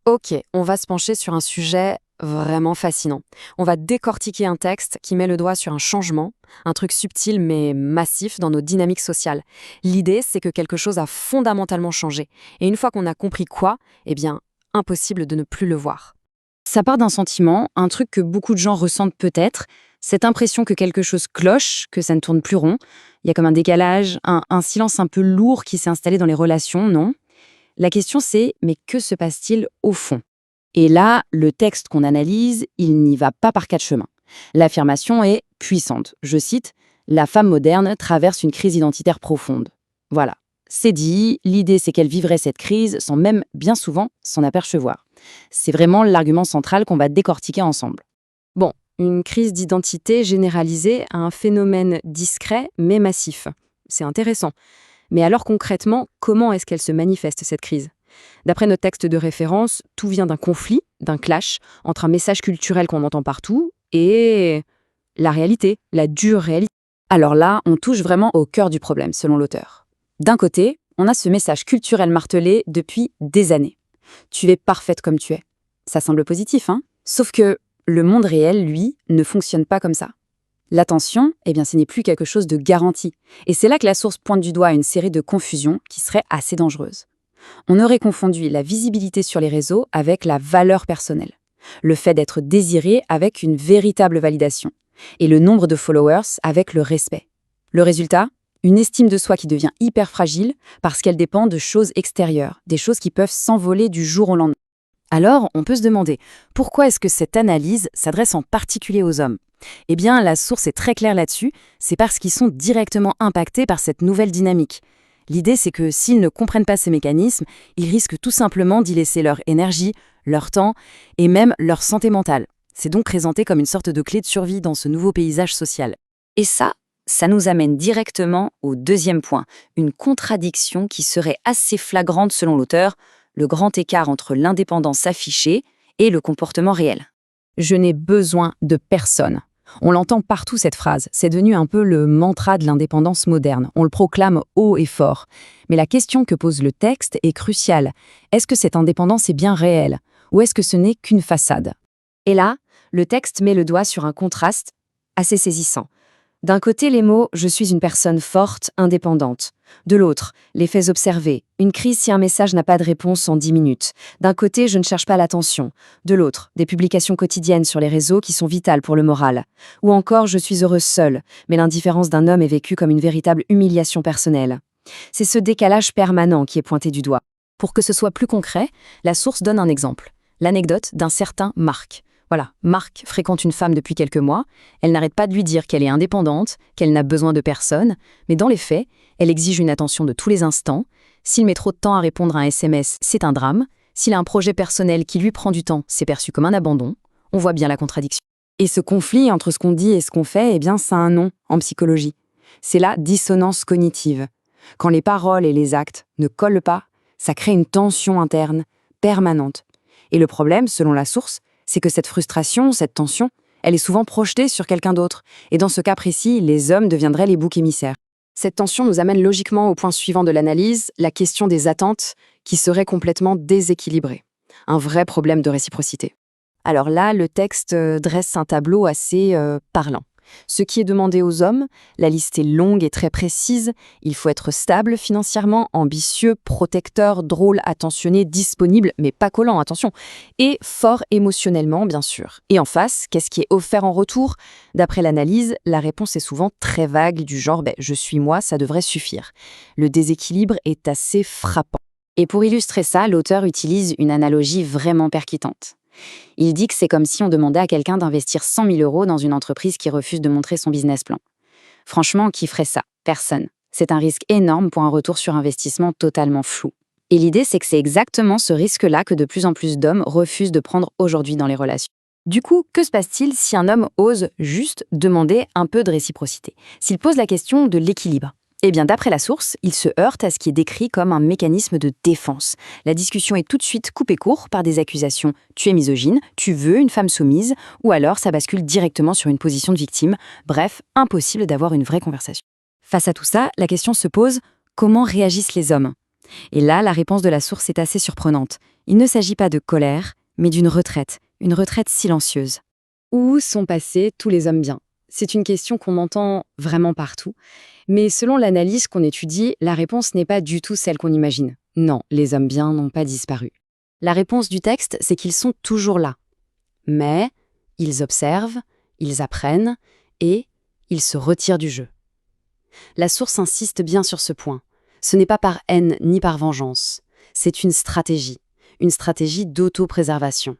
Ok, on va se pencher sur un sujet vraiment fascinant. On va décortiquer un texte qui met le doigt sur un changement, un truc subtil mais massif dans nos dynamiques sociales. L'idée, c'est que quelque chose a fondamentalement changé. Et une fois qu'on a compris quoi, eh bien, impossible de ne plus le voir. Ça part d'un sentiment, un truc que beaucoup de gens ressentent peut-être, cette impression que quelque chose cloche, que ça ne tourne plus rond. Il y a comme un décalage, un silence un peu lourd qui s'est installé dans les relations, non? La question c'est, mais que se passe-t-il au fond? Et là, le texte qu'on analyse, il n'y va pas par quatre chemins. L'affirmation est puissante. Je cite, «La femme moderne traverse une crise identitaire profonde». Voilà, c'est dit, l'idée c'est qu'elle vivrait cette crise sans même, bien souvent, s'en apercevoir. C'est vraiment l'argument central qu'on va décortiquer ensemble. Bon, une crise d'identité généralisée à un phénomène discret mais massif. C'est intéressant. Mais alors concrètement, comment est-ce qu'elle se manifeste, cette crise? D'après notre texte de référence, tout vient d'un conflit, d'un clash, entre un message culturel qu'on entend partout et la réalité, la dure réalité. Alors là, on touche vraiment au cœur du problème, selon l'auteur. D'un côté, on a ce message culturel martelé depuis des années. Tu es parfaite comme tu es. Ça semble positif, hein? Sauf que le monde réel, lui, ne fonctionne pas comme ça. L'attention, eh bien, ce n'est plus quelque chose de garanti. Et c'est là que la source pointe du doigt une série de confusions qui seraient assez dangereuses. On aurait confondu la visibilité sur les réseaux avec la valeur personnelle. Le fait d'être désiré avec une véritable validation. Et le nombre de followers avec le respect. Le résultat? Une estime de soi qui devient hyper fragile parce qu'elle dépend de choses extérieures, des choses qui peuvent s'envoler du jour au lendemain. Alors, on peut se demander, pourquoi est-ce que cette analyse s'adresse en particulier aux hommes? Eh bien, la source est très claire là-dessus, c'est parce qu'ils sont directement impactés par cette nouvelle dynamique. L'idée, c'est que s'ils ne comprennent pas ces mécanismes, ils risquent tout simplement d'y laisser leur énergie, leur temps et même leur santé mentale. C'est donc présenté comme une sorte de clé de survie dans ce nouveau paysage social. Et ça nous amène directement au deuxième point, une contradiction qui serait assez flagrante selon l'auteur, le grand écart entre l'indépendance affichée et le comportement réel. Je n'ai besoin de personne. On l'entend partout cette phrase, c'est devenu un peu le mantra de l'indépendance moderne, on le proclame haut et fort. Mais la question que pose le texte est cruciale. Est-ce que cette indépendance est bien réelle? Ou est-ce que ce n'est qu'une façade? Et là, le texte met le doigt sur un contraste assez saisissant. D'un côté, les mots « je suis une personne forte, indépendante ». De l'autre, les faits observés. Une crise si un message n'a pas de réponse en 10 minutes. D'un côté, je ne cherche pas l'attention. De l'autre, des publications quotidiennes sur les réseaux qui sont vitales pour le moral. Ou encore, je suis heureuse seule, mais l'indifférence d'un homme est vécue comme une véritable humiliation personnelle. C'est ce décalage permanent qui est pointé du doigt. Pour que ce soit plus concret, la source donne un exemple. L'anecdote d'un certain Marc. Voilà, Marc fréquente une femme depuis quelques mois, elle n'arrête pas de lui dire qu'elle est indépendante, qu'elle n'a besoin de personne, mais dans les faits, elle exige une attention de tous les instants. S'il met trop de temps à répondre à un SMS, c'est un drame. S'il a un projet personnel qui lui prend du temps, c'est perçu comme un abandon. On voit bien la contradiction. Et ce conflit entre ce qu'on dit et ce qu'on fait, eh bien, ça a un nom en psychologie. C'est la dissonance cognitive. Quand les paroles et les actes ne collent pas, ça crée une tension interne, permanente. Et le problème, selon la source, c'est que cette frustration, cette tension, elle est souvent projetée sur quelqu'un d'autre. Et dans ce cas précis, les hommes deviendraient les boucs émissaires. Cette tension nous amène logiquement au point suivant de l'analyse, la question des attentes qui seraient complètement déséquilibrées. Un vrai problème de réciprocité. Alors là, le texte dresse un tableau assez parlant. Ce qui est demandé aux hommes, la liste est longue et très précise. Il faut être stable financièrement, ambitieux, protecteur, drôle, attentionné, disponible, mais pas collant, attention, et fort émotionnellement, bien sûr. Et en face, qu'est-ce qui est offert en retour? D'après l'analyse, la réponse est souvent très vague, du genre « je suis moi, ça devrait suffire ». Le déséquilibre est assez frappant. Et pour illustrer ça, l'auteur utilise une analogie vraiment percutante. Il dit que c'est comme si on demandait à quelqu'un d'investir 100 000 € dans une entreprise qui refuse de montrer son business plan. Franchement, qui ferait ça? Personne. C'est un risque énorme pour un retour sur investissement totalement flou. Et l'idée, c'est que c'est exactement ce risque-là que de plus en plus d'hommes refusent de prendre aujourd'hui dans les relations. Du coup, que se passe-t-il si un homme ose juste demander un peu de réciprocité? S'il pose la question de l'équilibre? Eh bien, d'après la source, il se heurte à ce qui est décrit comme un mécanisme de défense. La discussion est tout de suite coupée court par des accusations « tu es misogyne »,« tu veux une femme soumise », ou alors ça bascule directement sur une position de victime. Bref, impossible d'avoir une vraie conversation. Face à tout ça, la question se pose « comment réagissent les hommes ?» Et là, la réponse de la source est assez surprenante. Il ne s'agit pas de colère, mais d'une retraite, une retraite silencieuse. Où sont passés tous les hommes bien? C'est une question qu'on entend vraiment partout. Mais selon l'analyse qu'on étudie, la réponse n'est pas du tout celle qu'on imagine. Non, les hommes bien n'ont pas disparu. La réponse du texte, c'est qu'ils sont toujours là. Mais ils observent, ils apprennent et ils se retirent du jeu. La source insiste bien sur ce point. Ce n'est pas par haine ni par vengeance. C'est une stratégie d'auto-préservation.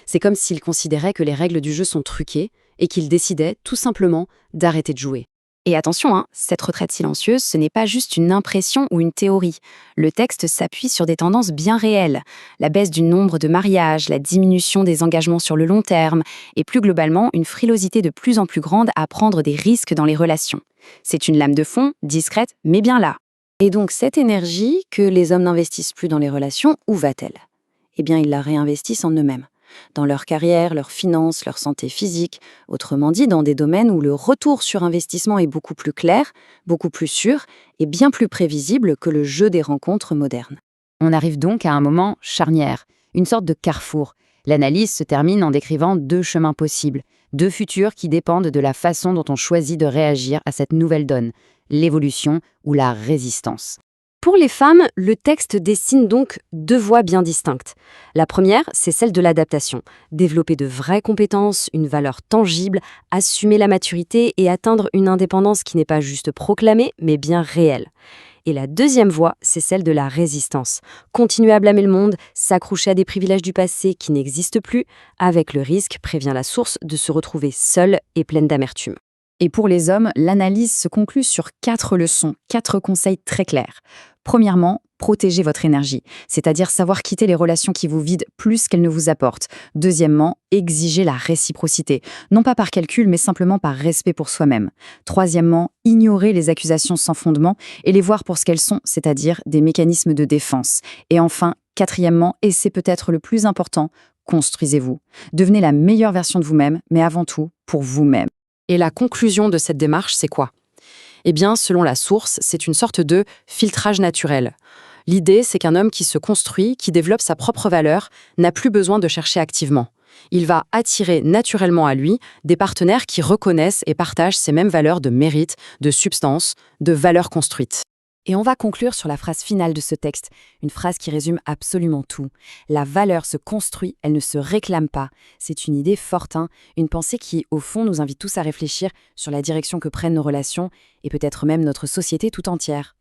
C'est comme s'ils considéraient que les règles du jeu sont truquées et qu'ils décidaient tout simplement d'arrêter de jouer. Et attention, cette retraite silencieuse, ce n'est pas juste une impression ou une théorie. Le texte s'appuie sur des tendances bien réelles. La baisse du nombre de mariages, la diminution des engagements sur le long terme, et plus globalement, une frilosité de plus en plus grande à prendre des risques dans les relations. C'est une lame de fond, discrète, mais bien là. Et donc cette énergie que les hommes n'investissent plus dans les relations, où va-t-elle? Eh bien, ils la réinvestissent en eux-mêmes. Dans leur carrière, leurs finances, leur santé physique, autrement dit dans des domaines où le retour sur investissement est beaucoup plus clair, beaucoup plus sûr et bien plus prévisible que le jeu des rencontres modernes. On arrive donc à un moment charnière, une sorte de carrefour. L'analyse se termine en décrivant 2 chemins possibles, 2 futurs qui dépendent de la façon dont on choisit de réagir à cette nouvelle donne, l'évolution ou la résistance. Pour les femmes, le texte dessine donc 2 voies bien distinctes. La première, c'est celle de l'adaptation. Développer de vraies compétences, une valeur tangible, assumer la maturité et atteindre une indépendance qui n'est pas juste proclamée, mais bien réelle. Et la deuxième voie, c'est celle de la résistance. Continuer à blâmer le monde, s'accrocher à des privilèges du passé qui n'existent plus, avec le risque, prévient la source, de se retrouver seule et pleine d'amertume. Et pour les hommes, l'analyse se conclut sur 4 leçons, 4 conseils très clairs. Premièrement, protégez votre énergie, c'est-à-dire savoir quitter les relations qui vous vident plus qu'elles ne vous apportent. Deuxièmement, exigez la réciprocité, non pas par calcul, mais simplement par respect pour soi-même. Troisièmement, ignorez les accusations sans fondement et les voir pour ce qu'elles sont, c'est-à-dire des mécanismes de défense. Et enfin, quatrièmement, et c'est peut-être le plus important, construisez-vous. Devenez la meilleure version de vous-même, mais avant tout, pour vous-même. Et la conclusion de cette démarche, c'est quoi? Eh bien, selon la source, c'est une sorte de filtrage naturel. L'idée, c'est qu'un homme qui se construit, qui développe sa propre valeur, n'a plus besoin de chercher activement. Il va attirer naturellement à lui des partenaires qui reconnaissent et partagent ces mêmes valeurs de mérite, de substance, de valeur construite. Et on va conclure sur la phrase finale de ce texte, une phrase qui résume absolument tout. La valeur se construit, elle ne se réclame pas. C'est une idée forte, une pensée qui, au fond, nous invite tous à réfléchir sur la direction que prennent nos relations et peut-être même notre société tout entière.